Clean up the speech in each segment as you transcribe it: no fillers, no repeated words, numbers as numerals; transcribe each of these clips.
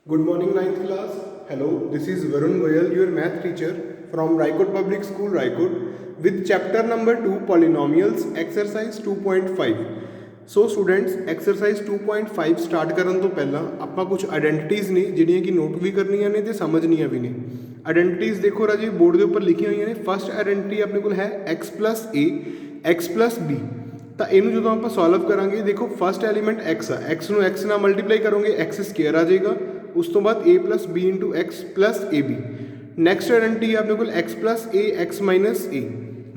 Good morning, ninth class. Hello, this is Varun Goyal, your math teacher from Raikot Public School, Raikot, with chapter number 2, Polynomials, exercise 2.5. So students exercise 2.5 start ਕਰਨ ਤੋਂ ਪਹਿਲਾਂ ਆਪਾਂ ਕੁਝ ਆਇਡੈਂਟੀਟੀਜ਼ ਨੇ ਜਿਹੜੀਆਂ ਕਿ note ਵੀ ਕਰਨੀਆਂ ਨੇ ਤੇ ਸਮਝਣੀਆਂ ਵੀ ਨੇ। ਆਇਡੈਂਟੀਟੀਜ਼ ਦੇਖੋ ਰਾਜੇ ਬੋਰਡ ਦੇ ਉੱਪਰ ਲਿਖੀਆਂ ਹੋਈਆਂ ਨੇ। ਫਸਟ ਆਇਡੈਂਟੀਟੀ ਆਪਣੇ ਕੋਲ ਹੈ x + a x + b। ਤਾਂ ਇਹਨੂੰ ਜਦੋਂ ਆਪਾਂ ਸੋਲਵ ਕਰਾਂਗੇ ਦੇਖੋ ਫਸਟ ਐਲੀਮੈਂਟ x ਆ, x ਨੂੰ x ਨਾਲ ਮਲਟੀਪਲਾਈ ਕਰੋਗੇ x² ਆ ਜਾਏਗਾ। ਉਸ ਤੋਂ ਬਾਅਦ a + b × x + ab। Next identity ਆਪਣੇ ਕੋਲ x + a x - a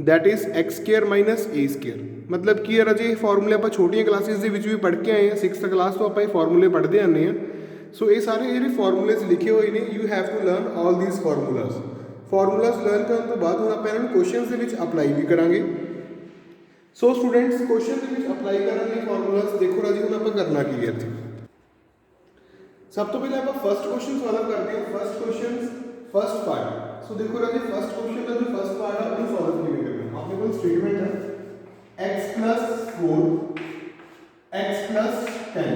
that is x² - a²। ਮਤਲਬ ਕੀ ਹੈ ਰਾਜੇ, ਇਹ ਫਾਰਮੂਲੇ ਆਪਾਂ ਛੋਟੀਆਂ ਕਲਾਸਿਸ ਦੇ ਵਿੱਚ ਵੀ ਪੜ੍ਹ ਕੇ ਆਏ ਹਾਂ। 6th ਕਲਾਸ ਤੋਂ ਆਪਾਂ ਇਹ ਫਾਰਮੂਲੇ ਪੜ੍ਹਦੇ ਆਉਂਦੇ ਹਾਂ। ਸੋ ਇਹ ਸਾਰੇ ਜਿਹੜੇ ਫਾਰਮੂਲੇਜ਼ ਲਿਖੇ ਹੋਏ ਨੇ, you have to learn all these formulas. Formulas learn ਕਰਨ ਤੋਂ ਬਾਅਦ ਹੁਣ ਆਪਾਂ ਇਹਨਾਂ ਨੂੰ ਕੁਐਸਚਨਸ ਦੇ ਵਿੱਚ ਅਪਲਾਈ ਵੀ ਕਰਾਂਗੇ। ਸੋ ਸਟੂਡੈਂਟਸ ਕੁਐਸਚਨ ਦੇ ਵਿੱਚ ਅਪਲਾਈ ਕਰਨ ਲਈ ਫਾਰਮੂਲਾਜ਼ ਦੇਖੋ ਰਾਜੇ ਹੁਣ ਆਪਾਂ ਕਰਨਾ ਕੀ ਹੈ ਇੱਥੇ। ਸਭ ਤੋਂ ਪਹਿਲਾਂ ਆਪਾਂ ਫਸਟ ਕੁਐਸਚਨ ਸੋਲਵ ਕਰਦੇ ਹਾਂ। First question first part. So ਦੇਖੋ ਰਾਜੇ ਫਸਟ ਕੁਐਸਚਨ ਦਾ ਜੋ ਫਸਟ ਪਾਰਟ ਹੈ ਉਹਨੂੰ ਸੋਲਵ ਕਿਵੇਂ ਕਰਨਾ। ਆਪਣੇ ਕੋਲ ਸਟੇਟਮੈਂਟ ਹੈ x + 4 x + 10।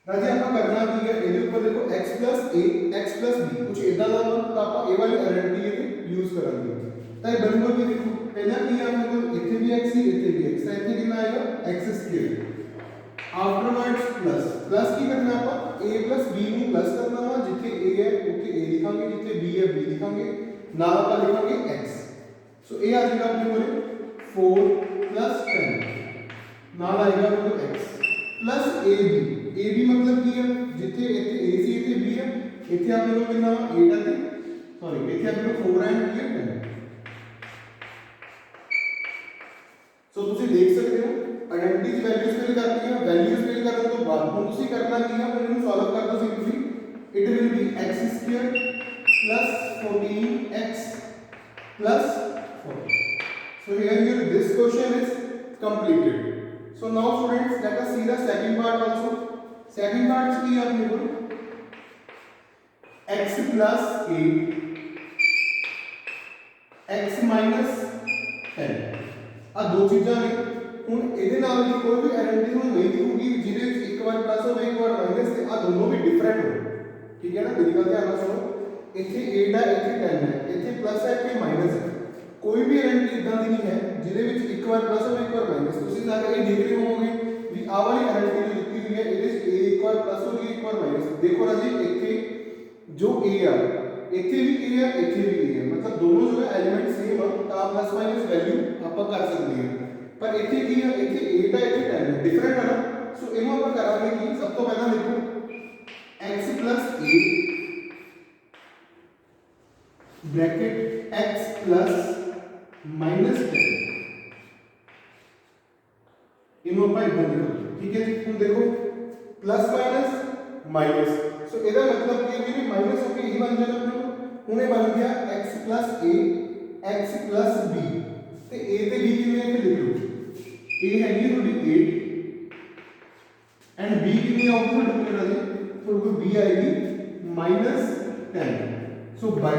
ਰਾਜੇ ਆਪਾਂ ਕਰਨਾ ਕੀ ਹੈ, ਇਹਦੇ ਉੱਪਰ ਦੇਖੋ x + a x + b ਕੁਝ ਇਦਾਂ ਦਾ ਤਾਂ ਆਪਾਂ ਇਹ ਵਾਲੀ ਆਇਡੈਂਟੀਟੀ ਇਹਦੇ ਯੂਜ਼ ਕਰਾਂਗੇ। ਤਾਂ ਇਹ ਬਣੂਗਾ ਕਿ ਦੇਖੋ ਪਹਿਲਾਂ ਕੀ ਆ ਆਪਣੇ ਕੋਲ, ਇੱਥੇ ਵੀ x ਸੀ ਇੱਥੇ ਵੀ x, ਤਾਂ ਇੱਥੇ ਕਿੰਨਾ ਆਏਗਾ x²। ਆਫਟਰਵਰਡਸ ਪਲੱਸ ਕੀ ਕਰਨਾ ਆਪਾਂ a + b ਨੂੰ ਪਲੱਸ ਕਰਨਾ ਵਾ, ਜਿੱਥੇ a ਹੈ ਉੱਥੇ a ਲਿਖਾਂਗੇ, ਜਿੱਥੇ b ਹੈ b ਲਿਖਾਂਗੇ, ਨਾਲ ਆਪਾਂ ਲਿਖਾਂਗੇ x। ਸੋ ਇਹ ਆ ਜਾਏਗਾ ਆਪਣੇ ਕੋਲ 4 + 10 ਨਾਲ ਆਏਗਾ ਆਪਣੇ ਕੋਲ x + ab ਮਤਲਬ ਕੀ ਹੈ, ਜਿੱਥੇ ਇੱਥੇ a ਸੀ ਇੱਥੇ b ਹੈ, ਇੱਥੇ ਆਪਣੇ ਕੋਲ ਕਿੰਨਾ 8 ਹੈ ਤੇ ਸੌਰੀ ਇੱਥੇ ਆਪਣੇ ਕੋਲ 4 ਐਂਡ 10। ਸੋ ਤੁਸੀਂ ਦੇਖ ਸਕਦੇ ਹੋ ਆਇਡੈਂਟੀਟੀ ਵੈਲਿਊਜ਼ ਫਿਲ ਕਰਤੀਆਂ। ਵੈਲਿਊਜ਼ ਫਿਲ ਕਰਨ ਤੋਂ ਬਾਅਦ ਹੁਣ ਤੁਸੀਂ ਕਰਨਾ ਕੀ ਹੈ, ਇਹਨੂੰ ਸੋਲਵ ਕਰਨਾ ਸੀ ਤੁਸੀਂ। It will be x² + 14x + 4। So here this question is completed. So now students let us see the second part also. Second part की अपने को x + a x - 10 ਆ ਦੋ ਚੀਜ਼ਾਂ ਨੇ। ਹੁਣ ਇਹਦੇ ਨਾਲ ਦੀ ਕੋਈ ਵੀ ਆਇਡੈਂਟੀਟੀ ਨੂੰ ਨਹੀਂ ਦਿਖੂਗੀ ਜਿਹਦੇ ਵਿੱਚ ਇੱਕ ਵਾਰ ਪਲੱਸ ਹੋਵੇ ਇੱਕ ਵਾਰ ਮਾਈਨਸ, ਤੇ ਆ ਦੋਨੋਂ ਵੀ ਡਿਫਰੈਂਟ ਹੋਣ। ਠੀਕ ਹੈ ਨਾ, ਮੇਰੀ ਗੱਲ ਧਿਆਨ ਨਾਲ ਸੁਣੋ। ਇੱਥੇ 8 ਹੈ ਇੱਥੇ 10 ਹੈ, ਇੱਥੇ ਪਲੱਸ ਹੈ ਇੱਥੇ ਮਾਈਨਸ ਹੈ। ਕੋਈ ਵੀ ਆਇਡੈਂਟੀਟੀ ਇਦਾਂ ਦੀ ਨਹੀਂ ਹੈ ਜਿਹਦੇ ਵਿੱਚ ਇੱਕ ਵਾਰ ਪਲੱਸ ਹੋਵੇ ਇੱਕ ਵਾਰ ਮਾਈਨਸ। ਤੁਸੀਂ ਸਾਰੇ ਇਹ ਦੇਖ ਰਹੇ ਹੋਵੋਗੇ ਵੀ ਆਹ ਵਾਲੀ ਆਇਡੈਂਟੀਟੀ ਦਿੱਤੀ ਹੋਈ ਹੈ, ਇਹਦੇ ਵਿੱਚ a ਇੱਕ ਵਾਰ ਪਲੱਸ ਹੋ ਗਈ ਇੱਕ ਵਾਰ ਮਾਈਨਸ। ਦੇਖੋ ਰਾਜੀ ਇੱਥੇ ਜੋ a ਆ ਇੱਥੇ ਵੀ a ਆ ਇੱਥੇ ਵੀ a ਆ, ਮਤਲਬ ਦੋਨੋਂ ਜੋ ਐਲੀਮੈਂਟ ਸੇਮ ਆ ਤਾਂ ਪਲੱਸ ਮਾਈਨਸ ਵੈਲਿਊ ਆਪਾਂ ਕਰ ਸਕਦੇ ਹਾਂ। ਪਰ ਇੱਥੇ ਕੀ ਆ, ਇੱਥੇ 8 ਆ ਇੱਥੇ 10 ਆ, ਡਿਫਰੈਂਟ ਆ ਨਾ। ਸੋ ਇਹਨੂੰ ਆਪਾਂ ਕਰਾਂਗੇ ਕਿ ਸਭ ਤੋਂ ਪਹਿਲਾਂ ਦੇਖੋ x + a ब्रैकेट x + -10 इनो ਆਪਾਂ ਇਦਾਂ ਲਿਖਾਂਗੇ। ਠੀਕ ਹੈ ਜੀ, ਹੁਣ ਦੇਖੋ ਪਲੱਸ ਮਾਈਨਸ ਸੋ ਇਹਦਾ ਮਤਲਬ ਕੀ ਹੈ ਵੀ ਮਾਈਨਸ ਹੋ ਕੇ ਇਹ ਬਣ ਜਾਣਾ ਆਪਣੇ ਕੋਲ। ਹੁਣ ਇਹ ਬਣ ਗਿਆ x + a x + b, ਤੇ a ਤੇ b ਕਿੰਨੇ ਇੱਥੇ ਲਿਖ ਲਓ। a ਹੈਗੀ ਤੁਹਾਡੀ 8 ਐਂਡ b ਕਿੰਨੀ ਆਊਗੀ ਤੁਹਾਡੇ ਰਾਜੇ, ਤੁਹਾਡੇ b ਆਏਗੀ -10। सो बाय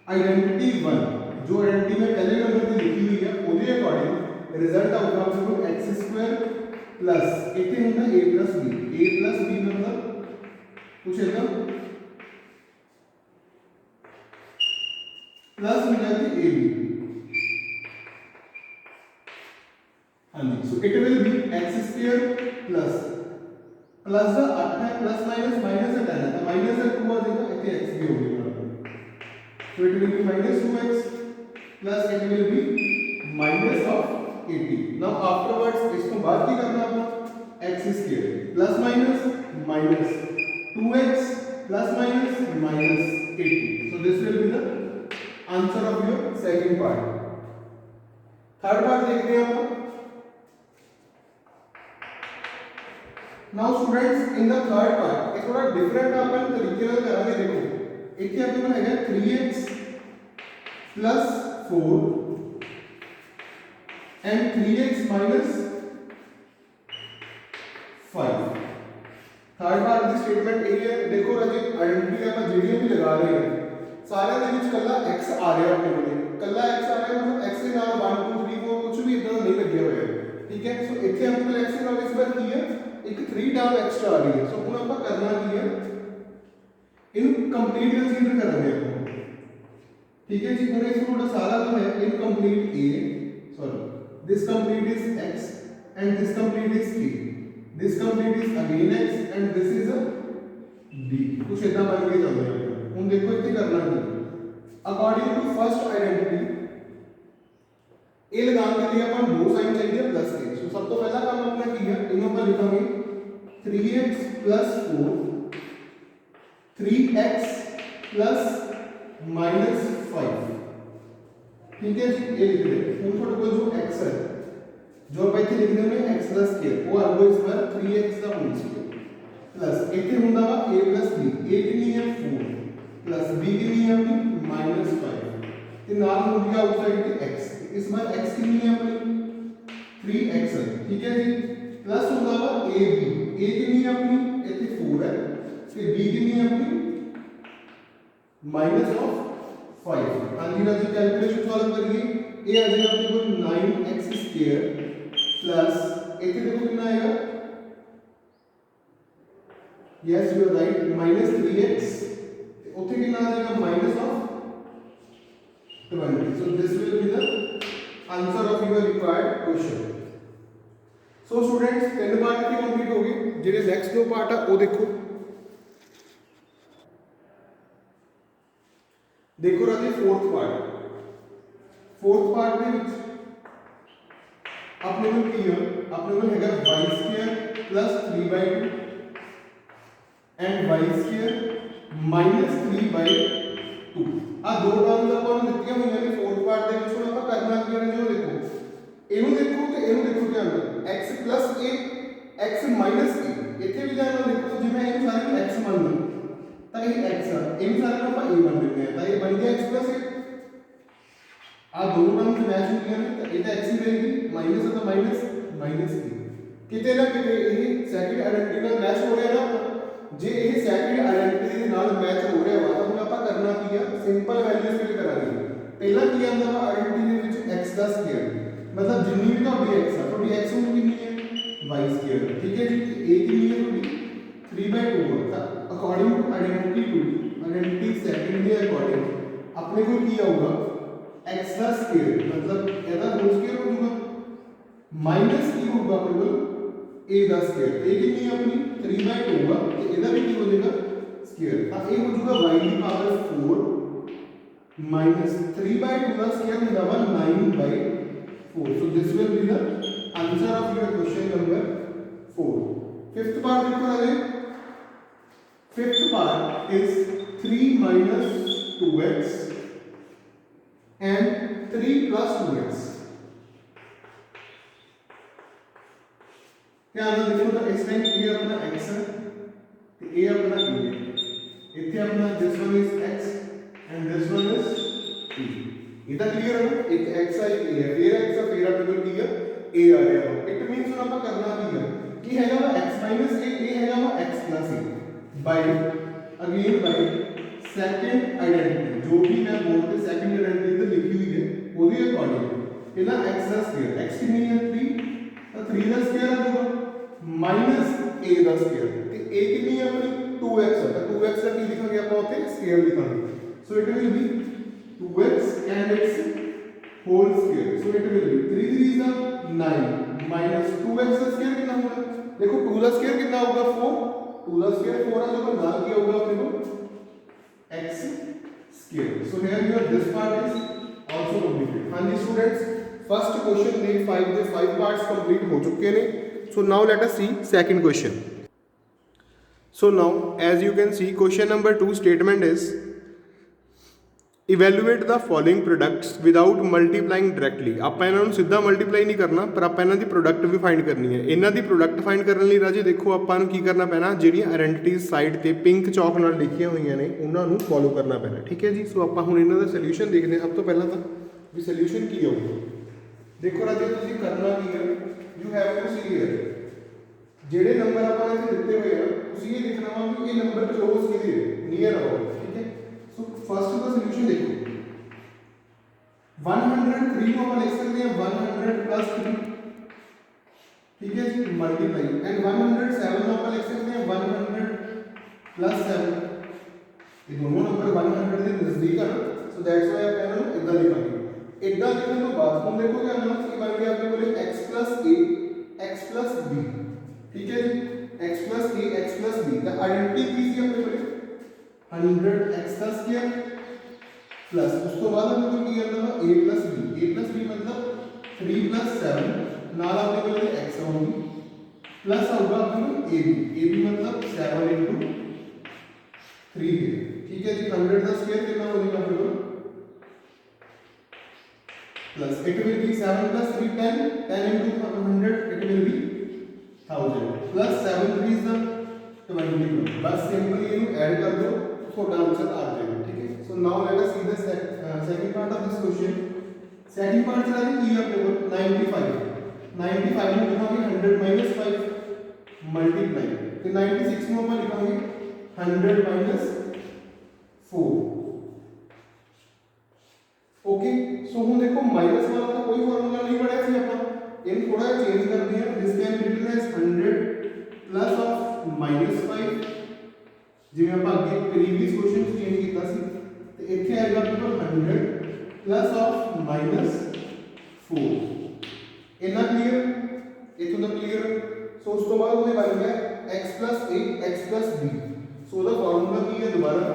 आइडेंटिटी 1 जो आइडेंटिटी में पहले नंबर पे लिखी हुई है ਉਹਦੇ अकॉर्डिंग रिजल्ट आउगा आपको x² प्लस इथे ਹੁੰਦਾ a + b मतलब कुछ एकदम प्लस हो जाती ab। हाँ जी, so it will be x² plus plus का 8 है प्लस माइनस माइनस है 10 है, तो माइनस है 2 आ जाएगा, इतने x भी हो गया। So it will be -2x plus it will be -80। Now afterwards इसको बाद की करना अपना x² plus minus minus 2x plus minus -80। So this will be the answer of your second part। Third part देखते हैं अपन। Now students in the third part एक थोड़ा different अपन तरीके से करेंगे। देखो इथे अपने को है 3x + 4 and 3x - 5। Third part the statement ਇਹ ਹੈ। ਦੇਖੋ ਰਾਜੇ ਆਇਡੈਂਟੀਟੀ ਆਪਾਂ ਜਿਹੜੀਆਂ ਵੀ ਲਗਾ ਰਹੇ ਹਾਂ ਸਾਰਿਆਂ ਦੇ ਵਿੱਚ ਕੱਲਾ x ਆ ਰਿਹਾ ਆਪਣੇ ਕੋਲ, ਕੱਲਾ x ਆ ਰਿਹਾ ਮਤਲਬ x ਦੇ ਨਾਲ 1 2 3 4 ਕੁਝ ਵੀ ਇਦਾਂ ਨਹੀਂ ਲੱਗਿਆ ਹੋਇਆ। ਠੀਕ ਹੈ, ਸੋ ਇੱਥੇ ਆਪਣੇ ਕੋਲ x ਦੇ ਨਾਲ ਇਸ ਵਾਰ ਕੀ ਹੈ ਇੱਕ 3 ਟਰਮ ਐਕਸਟਰਾ ਆ ਰਹੀ ਹੈ। ਸੋ ਹੁਣ करना की है, इन कंप्लीट कंसीडर करेंगे आप, ठीक है जी। हम इसको थोड़ा सारा जो है incomplete A, sorry this complete is x and this complete is k, this complete is again x and this is a d, कुछ इतना बन के चलते हैं। हम देखो इतने करना है अकॉर्डिंग टू फर्स्ट आइडेंटिटी ए लगाने के लिए अपन दो साइन चाहिए प्लस के। सो सब तो पहला काम अपना किया, इन्हों पर लिखेंगे 3x + 4 3x + -5, ठीक है जी। ये लिख दे हम थोड़े को जो x है जो आप इथे लिखने में x + k वो आगो इस बार 3x का होल स्क्वायर प्लस इथे ਹੁੰਦਾ ਵਾ a + b, a कितनी है 4 प्लस b कितनी है अपनी -5 ਤੇ ਨਾਲ ਹੁੰਦੀ ਆ ਆਊਟਸਾਈਡ ਤੇ x, इस बार x कितनी है अपनी 3x है, ठीक है जी। प्लस ਹੁੰਦਾ ਵਾ a कितनी है अपनी इथे 4 है ਤੇ b कितनी है अपनी -5। हाँ जी राजी कैलकुलेशन सॉल्व करिए, ये आ जाएगा अपने को 9x² प्लस इथे देखो कितना आएगा, yes you are right -3x, उथे कितना आ जाएगा -20। So this will be the answer of your required question. So students तीन पार्ट की कंप्लीट हो गए, जेडे नेक्स्ट दो पार्ट है वो देखो। देखो राजी फोर्थ पार्ट ਦੇ ਵਿੱਚ ਆਪਣੇ ਕੋਲ ਕੀ ਹੈ, ਆਪਣੇ ਕੋਲ ਹੈਗਾ y² + 3/2 and y² -3/2। ਆ ਦੋ ਟਰਮਸ ਆਪਾਂ ਨੂੰ ਦਿੱਤੀਆਂ ਹੋਈਆਂ ਨੇ फोर्थ पार्ट ਦੇ ਵਿੱਚ। ਹੁਣ ਆਪਾਂ ਕਰਨਾ ਕੀ ਹੈ, ਜੋ ਦੇਖੋ ਇਹਨੂੰ ਦੇਖੋ ਤੇ ਇਹਨੂੰ ਦੇਖੋ ਧਿਆਨ ਨਾਲ, x + a x - a ਇੱਥੇ ਵੀ ਧਿਆਨ ਨਾਲ ਦੇਖੋ, ਜਿਵੇਂ ਇਹਨੂੰ ਸਾਰੇ ਨੂੰ x ਮੰਨਣਾ ਤਾਂ ਇਹ x ਆ, ਇਹਨੂੰ ਸਾਰੇ ਨੂੰ ਆਪਾਂ a ਮੰਨ ਲੈਂਦੇ ਆ ਤਾਂ ਇਹ ਬਣ ਗਿਆ x + a। ਆ दोनों टर्म्स मैच हो गए हैं तो ये तो x ही रहेगी, माइनस है तो माइनस a। किते ना किते ये सेकंड आइडेंटिटी ਨਾਲ मैच हो रहा है ना, जे ये सेकंड आइडेंटिटी ਦੇ ਨਾਲ मैच हो रहा है ਤਾਂ ਹੁਣ ਆਪਾਂ ਕਰਨਾ ਕੀ ਆ, ਸਿੰਪਲ ਵੈਲਿਊਜ਼ ਫਿਲ ਕਰਾਂਗੇ। ਪਹਿਲਾ ਕੀ ਆਂਦਾ ਵਾ ਆइडेंटिटी ਦੇ ਵਿੱਚ x ਦਾ ਸਕੁਅਰ, मतलब ਜਿੰਨੀ ਵੀ ਤੁਹਾਡੀ x ਆ, ਤੁਹਾਡੀ x ਹੁਣ ਕਿੰਨੀ ਹੈ y², ਠੀਕ ਹੈ ਜੀ। a ਕਿੰਨੀ ਹੈ ਤੁਹਾਡੀ 3/2 ਤਾਂ ਅਕੋਰਡਿੰਗ ਟੂ ਆइडेंटिटी सेकंड ਦੇ ਅਕੋਰਡਿੰਗ ਆਪਣੇ ਕੋਲ ਕੀ ਆਊਗਾ x ਦਾ ਸਕੁਅਰ, मतलब ਇਹਦਾ ਹੋਲ ਸਕੁਅਰ ਹੋ ਜਾਊਗਾ ਮਾਈਨਸ ਕੀ ਹੋਊਗਾ ਆਪਣੇ ਕੋਲ a ਦਾ ਸਕੁਅਰ, a ਕਿੰਨੀ ਹੈ ਆਪਣੀ 3/2 ਆ ਤੇ ਇਹਦਾ ਵੀ ਕੀ ਹੋ ਜਾਏਗਾ ਸਕੁਅਰ, ਤਾਂ ਇਹ ਹੋ ਜਾਊਗਾ y ਦੀ ਪਾਵਰ 4 minus 3/2 ਦਾ ਸਕੁਅਰ ਹੁੰਦਾ ਵਾ 9/4। so this will be the answer of your question number 4। fifth part देखो राजे, fifth part is 3 - 2x and 3 + 2x। ध्यान ਨਾਲ देखो तो इस टाइम ये अपना x है तो ये अपना a है, इथे अपना this one is x and this one is a। ये तो क्लियर है ना, एक x है एक a है, फिर x है फिर अपने को की है a आ रहा है। इट मींस हम आपका करना की है कि हैगा वा x - a हैगा वा x + a by again by second identity, जो भी मैं बोलते सेकंड आइडेंटिटी तो लिखी हुई है ਉਹਦੇ अकॉर्डिंग पहला x ਦਾ ਸਕੁਅਰ, x ਕਿੰਨੀ ਹੈ 3 ਤਾਂ 3 ਦਾ ਸਕੁਅਰ ਆ ਜਾਊਗਾ ਮਾਈਨਸ a ਦਾ ਸਕੁਅਰ ਤੇ a ਕਿੰਨੀ ਹੈ ਆਪਣੀ 2x ਹੈ ਤਾਂ 2x ਦਾ ਕੀ ਲਿਖਾਂਗੇ ਆਪਾਂ ਉੱਥੇ ਸਕੁਅਰ ਲਿਖਾਂਗੇ। So it will be 2x and its whole square। so it will be 3 3 is 9 minus 2x the square ਕਿੰਨਾ ਹੋਗਾ, ਦੇਖੋ 2 ਦਾ ਸਕੁਅਰ ਕਿੰਨਾ ਹੋਊਗਾ 4, 2 ਦਾ ਸਕੁਅਰ 4 ਆ ਜਾਊਗਾ, ਨਾਲ ਕੀ ਹੋਊਗਾ ਆਪਣੇ ਕੋਲ x square। so here your this part is also completed। हाँ जी स्टूडेंट्स, फर्स्ट क्वेश्चन ਦੇ 5 ਦੇ 5 पार्ट्स कंप्लीट हो चुके हैं। so now let us see second question। so now as you can see question number 2 statement is evaluate the following products without multiplying directly. ਆਪਾਂ ਇਹਨਾਂ ਨੂੰ ਸਿੱਧਾ ਮਲਟੀਪਲਾਈ ਨਹੀਂ ਕਰਨਾ, ਪਰ ਆਪਾਂ ਇਹਨਾਂ ਦੀ ਪ੍ਰੋਡਕਟ ਵੀ ਫਾਈਂਡ ਕਰਨੀ ਹੈ। ਇਹਨਾਂ ਦੀ ਪ੍ਰੋਡਕਟ ਫਾਈਂਡ ਕਰਨ ਲਈ ਰਾਜੇ ਦੇਖੋ ਆਪਾਂ ਨੂੰ ਕੀ ਕਰਨਾ ਪੈਣਾ, ਜਿਹੜੀਆਂ ਆਇਡੈਂਟੀਟੀਜ਼ ਸਾਈਡ ਤੇ ਪਿੰਕ ਚੌਕ ਨਾਲ ਲਿਖੀਆਂ ਹੋਈਆਂ ਨੇ ਉਹਨਾਂ ਨੂੰ ਫੋਲੋ ਕਰਨਾ ਪੈਣਾ, ਠੀਕ ਹੈ ਜੀ। ਸੋ ਆਪਾਂ ਹੁਣ ਇਹਨਾਂ ਦਾ ਸੋਲੂਸ਼ਨ ਦੇਖਦੇ ਹਾਂ। ਸਭ ਤੋਂ ਪਹਿਲਾਂ ਤਾਂ ਵੀ ਸੋਲੂਸ਼ਨ ਕੀ ਆਊਗਾ। ਦੇਖੋ ਰਾਜੇ ਤੁਸੀਂ ਕਰਨਾ ਕੀ ਹੈ, you have to see here ਜਿਹੜੇ ਨੰਬਰ ਆਪਾਂ ਨੇ ਇੱਥੇ ਦਿੱਤੇ ਹੋਏ ਆ ਤੁਸੀਂ ਇਹ ਲਿਖਣਾ ਵਾ ਵੀ ਇਹ ਨੰਬਰ ਕਲੋਜ਼ ਕਿਹਦੇ ਨੀਅਰ ਆਉਗਾ, ਠੀਕ ਹੈ। सो फर्स्ट का सॉल्यूशन देखो 103 को अपन लिख सकते हैं 100 + 3, ठीक है जी, मल्टीप्लाई एंड 107 को अपन लिख सकते हैं 100 +7 ये दोनों नंबर 100 के नजदीक है ना, सो दैट्स व्हाई आप कहना इतना लिखेंगे। इतना लिखने के बाद हम देखो क्या ना ये बन गया आपने बोले x + a x + b, ठीक है जी, x + a x + b the identity की थी हमने बोले 100x² प्लस उसके बाद हमने को किया था a + b मतलब 3 + 7 नाल आपने बोले x होगी प्लस होगा आपने ab मतलब 7 × 3 है, ठीक है जी। 100 का स्क्वायर कितना हो जाएगा आपने को plus it will B 7 + 3 10 10 × 100 it will B 1000 plus 7 3 is the 21 बस सिंपली इनको ऐड कर दो थोड़ा आंसर आ जाएगा, ठीक है। सो now let us see the second part of this question. Second part चला है ये अपने को 95 में लिखाएंगे 100 - 5 मल्टीप्लाई तो 96 में अपन लिखाएंगे 100 - 4। ओके सो हम देखो माइनस वाला तो कोई फार्मूला नहीं पड़ा थी अपन इन थोड़ा चेंज कर दिया। This can be written as 100 plus of -5 जिਵੇਂ ਆਪਾਂ ਅੱਗੇ ਪ੍ਰੀਵੀਅਸ ਕੁਐਸਚਨ ਚੇਂਜ ਕੀਤਾ ਸੀ ਤੇ ਇੱਥੇ ਆਏਗਾ आपको 100 प्लस ऑफ -4 इतना क्लियर इथों तक क्लियर। सो उस तो बाद ਉਹਨੇ ਬਣ ਗਿਆ x + a x + b। सो ਉਹਦਾ ਫਾਰਮੂਲਾ ਕੀ ਹੈ ਦੁਬਾਰਾ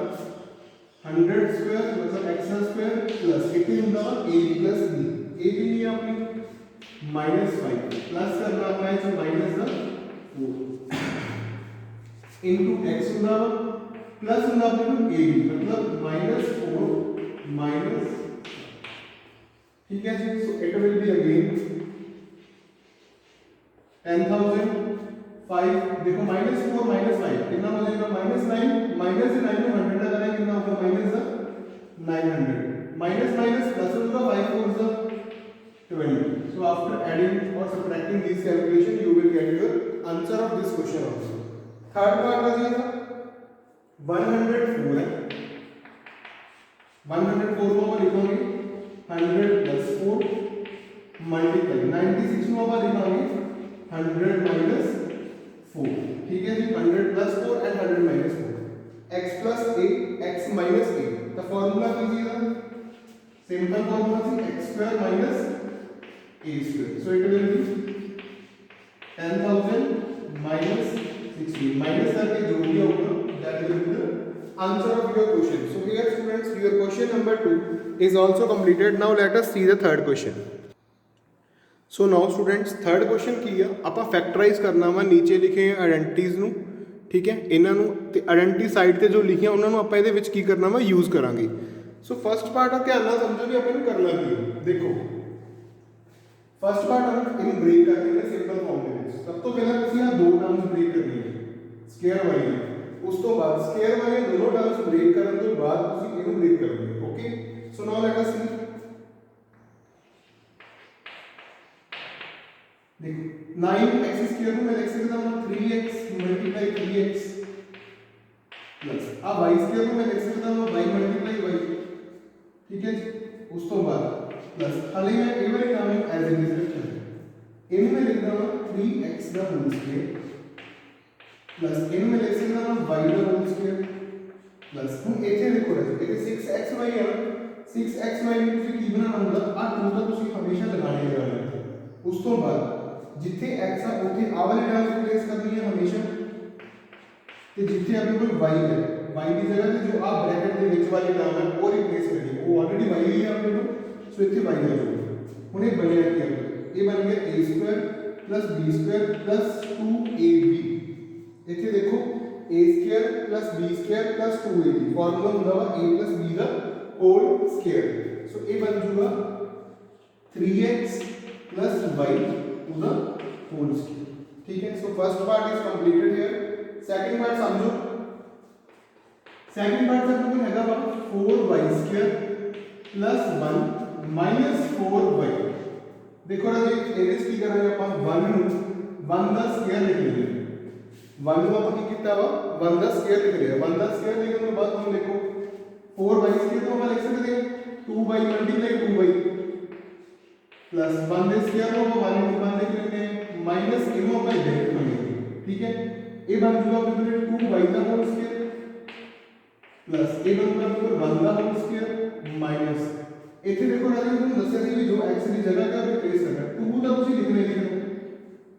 100² मतलब x² प्लस इतने ਹੁੰਦਾ ਵਾ a + b a भी नहीं आपने -5 प्लस करना है तो -4 इनटू x ਹੁੰਦਾ ਵਾ प्लस ਹੁੰਦਾ ਆਪਣੇ को a मतलब -4 ठीक है जी। So it will be again 10000 5 देखो -4 -5 कितना हो जाएगा -9 -9 को 100 का करें कितना होगा -900 माइनस प्लस होगा 5 4 20। सो आफ्टर एडिंग और subtracting this calculation you will get your answer of this question also. Third part आ जाएगा 104 है 104 को हम लिखेंगे 100 + 4 मल्टीप्लाई 96 को हम लिखेंगे 100 - 4, ठीक है जी। 100 + 4 and 100 - 4 x + a x - a the formula कीजिएगा सिंपल फार्मूला थी x² - a²। So it will B 10000 - 16 minus करके जो भी होगा that will be the answer of your question. So here students your question number 2 is also completed. Now let us see the third question. So now students third question ਕੀ ਆ ਆਪਾਂ ਫੈਕਟਰਾਈਜ਼ ਕਰਨਾ ਵਾ ਨੀਚੇ ਲਿਖੇ ਆਇਡੈਂਟੀਜ਼ ਨੂੰ, ਠੀਕ ਹੈ ਇਹਨਾਂ ਨੂੰ ਤੇ ਆਇਡੈਂਟੀ ਸਾਈਡ ਤੇ ਜੋ ਲਿਖਿਆ ਉਹਨਾਂ ਨੂੰ ਆਪਾਂ ਇਹਦੇ ਵਿੱਚ ਕੀ ਕਰਨਾ ਵਾ ਯੂਜ਼ ਕਰਾਂਗੇ। ਸੋ ਫਸਟ ਪਾਰਟ ਆ ਧਿਆਨ ਨਾਲ ਸਮਝੋ ਵੀ ਆਪਾਂ ਨੂੰ ਕਰਨਾ ਕੀ ਹੈ। ਦੇਖੋ ਫਸਟ ਪਾਰਟ ਆ ਇਹਨੂੰ ਬ੍ਰੇਕ ਕਰਨੀ ਹੈ ਸਿੰਪਲ ਫਾਰਮ ਦੇ ਵਿੱਚ। ਸਭ ਤੋਂ ਪਹਿਲਾਂ ਤੁਸੀਂ ਆ ਦੋ ਟਰਮਸ ਬ੍ਰੇਕ ਕਰਨੀ ਹੈ ਸਕੁਅਰ ਵਾਲੀ उस तो बाद स्क्वायर वाले दोनों टर्म्स ब्रेक करने के बाद ਤੁਸੀਂ ਇਹਨੂੰ ब्रेक करोगे। Okay so now let us see देखो 9x² को मैं लिख सकता हूं 3x × 3x प्लस अब y² को मैं लिख सकता हूं y × y, ठीक है। उस तो बाद प्लस खाली मैं ये वाली काम एज इट इज रखता हूं इन्हें मैं लिखता हूं 3x² प्लस इनमें लिख सकता हूं y² प्लस हम इथे देखो ये 6xy है 6xy में ਤੁਸੀਂ ਕੀ ਬਣਾਉਣਾ ਹੁੰਦਾ ਆ 2 ਤਾਂ ਤੁਸੀਂ ਹਮੇਸ਼ਾ ਲਗਾਣੇ ਲਗਾਣੇ। ਉਸ ਤੋਂ ਬਾਅਦ ਜਿੱਥੇ x ਆ ਉੱਥੇ ਆ ਵਾਲੀ ਟਰਮ ਰਿਪਲੇਸ ਕਰਨੀ ਹੈ ਹਮੇਸ਼ਾ ਤੇ ਜਿੱਥੇ ਆਪਣੇ ਕੋਲ y ਹੈ y ਦੀ ਜਗ੍ਹਾ ਤੇ ਜੋ ਆ ਬ੍ਰੈਕਟ ਦੇ ਵਿੱਚ ਵਾਲੀ ਟਰਮ ਹੈ ਉਹ ਰਿਪਲੇਸ ਕਰਨੀ ਹੈ। ਉਹ ਆਲਰੇਡੀ y ਹੀ ਹੈ ਆਪਣੇ ਕੋਲ ਸੋ ਇੱਥੇ y ਆ ਜਾਊਗਾ। ਹੁਣ ਇਹ ਬਣਿਆ ਕੀ ਹੈ ਇਹ ਬਣ ਗਿਆ a² + b² + 2ab। इथे देखो a² + b² + 2ab फार्मूला ਹੁੰਦਾ ਵਾ a + b ਦਾ होल स्क्वायर। सो ये बन जाएगा 3x + y to the whole square, ठीक है। So first part is completed here. Second part समझो। सेकंड पार्ट से अपन हैगा 4y² + 1 - 4y। देखो ना जी ਇਹਦੇ ਕੀ ਕਰਾਂਗੇ ਆਪਾਂ 1 ਦਾ ਸਕੁਅਰ ਲਿਖ ਲਈਏ 1 ਨੂੰ ਆਪਾਂ ਕੀ ਕੀਤਾ ਵਾ 1 ਦਾ ਸਕੁਅਰ ਲਿਖ ਲਿਆ। 1 ਦਾ ਸਕੁਅਰ ਲਿਖਣ ਤੋਂ ਬਾਅਦ ਹੁਣ ਦੇਖੋ 4y² को हम लिख सकते हैं 2y × 2y प्लस 1 ਦੇ ਸਕੁਅਰ ਨੂੰ ਆਪਾਂ 1 × 1 लिख लेते हैं माइनस ਇਹਨੂੰ ਆਪਾਂ ਇਧਰ ਲਿਖਾਂਗੇ, ठीक है। ये बन जाएगा फिर 2y का होल स्क्वायर प्लस ए बनूगा आपको 1 ਦਾ होल स्क्वायर माइनस ਇੱਥੇ ਦੇਖੋ ਰਾਜੇ ਤੁਹਾਨੂੰ ਦੱਸਿਆ ਸੀ ਵੀ ਜੋ x ਦੀ ਜਗ੍ਹਾ ਤੇ ਰਿਪਲੇਸ ਕਰਨਾ 2 ਦਾ ਤੁਸੀਂ ਲਿਖਣਾ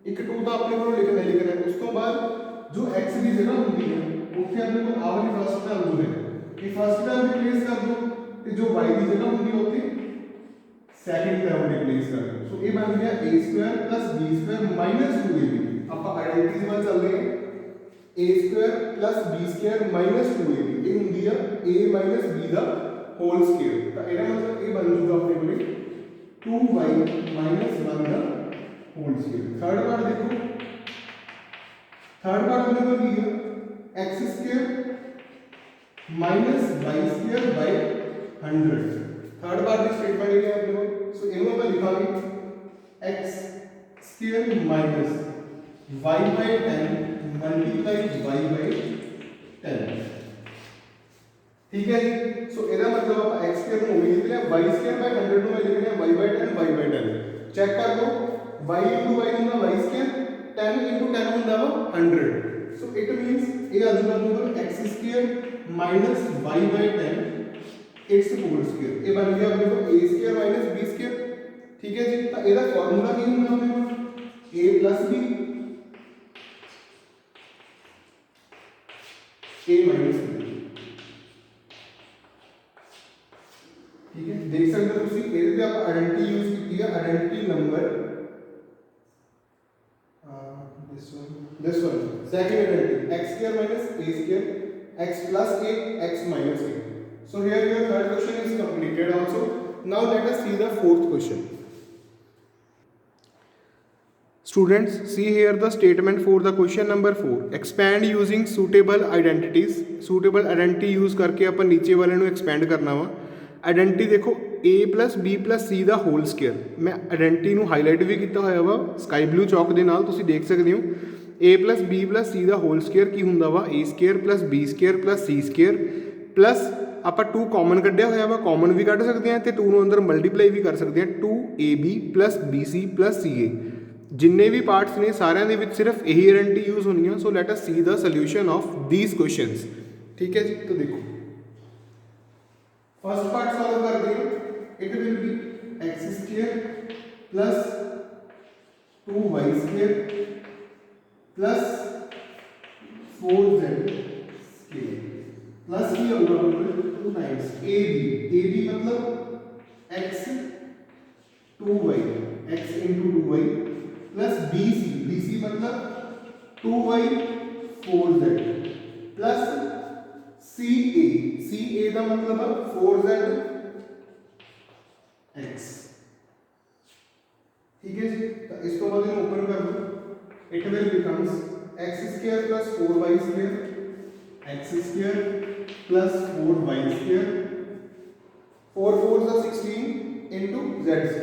ਇੱਕ 2 ਦਾ ਆਪਣੇ ਕੋਲ ਲਿਖਣਾ ਉਸ ਤੋਂ ਬਾਅਦ ਜੋ x ਦੀ ਜਗ੍ਹਾ ਹੁੰਦੀ ਹੈ ਉੱਥੇ ਆਪਣੇ ਕੋਲ ਆ ਵਾਲੀ ਫਸਟ ਟਰਮ ਜੋ ਹੈ ਇਹ ਫਸਟ ਟਰਮ ਰਿਪਲੇਸ ਕਰ ਦਿਓ ਤੇ ਜੋ y ਦੀ ਜਗ੍ਹਾ ਹੁੰਦੀ ਹੈ ਉੱਥੇ ਸੈਕੰਡ ਟਰਮ ਰਿਪਲੇਸ ਕਰ ਦਿਓ ਸੋ ਇਹ ਬਣ ਗਿਆ a² + b² - 2ab ਆਪਾਂ ਆਇਡੈਂਟੀਟੀ ਵੱਲ ਚੱਲਦੇ ਹਾਂ a² + b² - 2ab ਇਹ ਹੁੰਦੀ ਆ a - b ਦਾ होल स्क्वायर ਤਾਂ ਇਹਦਾ ਮਤਲਬ ਇਹ ਬਣ ਜੂਗਾ ਆਪਣੇ ਕੋਲੇ 2y - 1 ਦਾ होल स्क्वायर थर्ड पार्ट देखो थर्ड पार्ट अपने को की है x² - y² by 100 third part की स्टेटमेंट है अपने को सो इनको अपन लिखांगे x² - y by 10 multiplied y by 10 ठीक है जी सो ਇਹਦਾ मतलब आप x² ਨੂੰ ਉਵੇਂ ਲਿਖ ਲਿਆ y² by 100 ਨੂੰ ਮੈਂ ਲਿਖ ਲਿਆ y by 10 ਚੈੱਕ ਕਰ ਲਓ y into y ਹੁੰਦਾ y² 10 into 10 ਹੁੰਦਾ ਵਾ 100 so it means ਇਹ ਆ ਜਾਊਗਾ ਆਪਣੇ x² minus y by 10 its whole square ਇਹ ਬਣ ਗਿਆ ਆਪਣੇ ਕੋਲ a² minus b² ਠੀਕ ਹੈ ਜੀ ਤਾਂ ਇਹਦਾ ਫਾਰਮੂਲਾ ਕੀ ਹੁੰਦਾ ਆਪਣੇ ਕੋਲ a plus b a minus b ठीक है देख सकते हो ਤੁਸੀਂ ਇਹਦੇ ਤੇ ਆਪਾਂ ਆਇਡੈਂਟੀ ਯੂਜ਼ ਕੀਤੀ ਹੈ ਆਇਡੈਂਟੀ number this one second identity x² minus a² x plus a x minus a so here your third question is completed also now let us see the fourth question students see here the statement for the question number 4 expand using suitable identity use करके अपन नीचे वाले ਨੂੰ expand करना वा ਆਇਡੈਂਟੀ ਦੇਖੋ a + b + c the whole square ਮੈਂ ਆਇਡੈਂਟੀ ਨੂੰ highlight ਵੀ ਕੀਤਾ ਹੋਇਆ ਵਾ ਸਕਾਈ ਬਲੂ ਚੌਕ ਦੇ ਨਾਲ ਤੁਸੀਂ ਦੇਖ ਸਕਦੇ ਹੋ a + b + c the whole square ਕੀ ਹੁੰਦਾ ਵਾ a² + b² + c² ਪਲੱਸ ਆਪਾਂ 2 ਕਾਮਨ ਕੱਢਿਆ ਹੋਇਆ ਵਾ ਕਾਮਨ ਵੀ ਕੱਢ ਸਕਦੇ ਹਾਂ ਤੇ 2 ਨੂੰ ਅੰਦਰ ਮਲਟੀਪਲਾਈ ਵੀ ਕਰ ਸਕਦੇ ਹਾਂ 2ab + bc + ca ਜਿੰਨੇ ਵੀ ਪਾਰਟਸ ਨੇ ਸਾਰਿਆਂ ਦੇ ਵਿੱਚ ਸਿਰਫ ਇਹੀ ਆਇਡੈਂਟੀ ਯੂਜ਼ ਹੋਣੀ ਆ ਸੋ let us C the solution of these questions ਠੀਕ ਹੈ ਜੀ ਤਾਂ ਦੇਖੋ फर्स्ट पार्ट सॉल्व कर देंगे it will be x² plus 2y² plus 4z square plus की होगा 2 times ab मतलब x 2y x into 2y plus bc मतलब 2y 4z plus ca का मतलब है 4z x ठीक है जी तो इसको बाद में ओपन कर दो it will becomes x² + 4y² x² + 4y² 4 4 16 into z²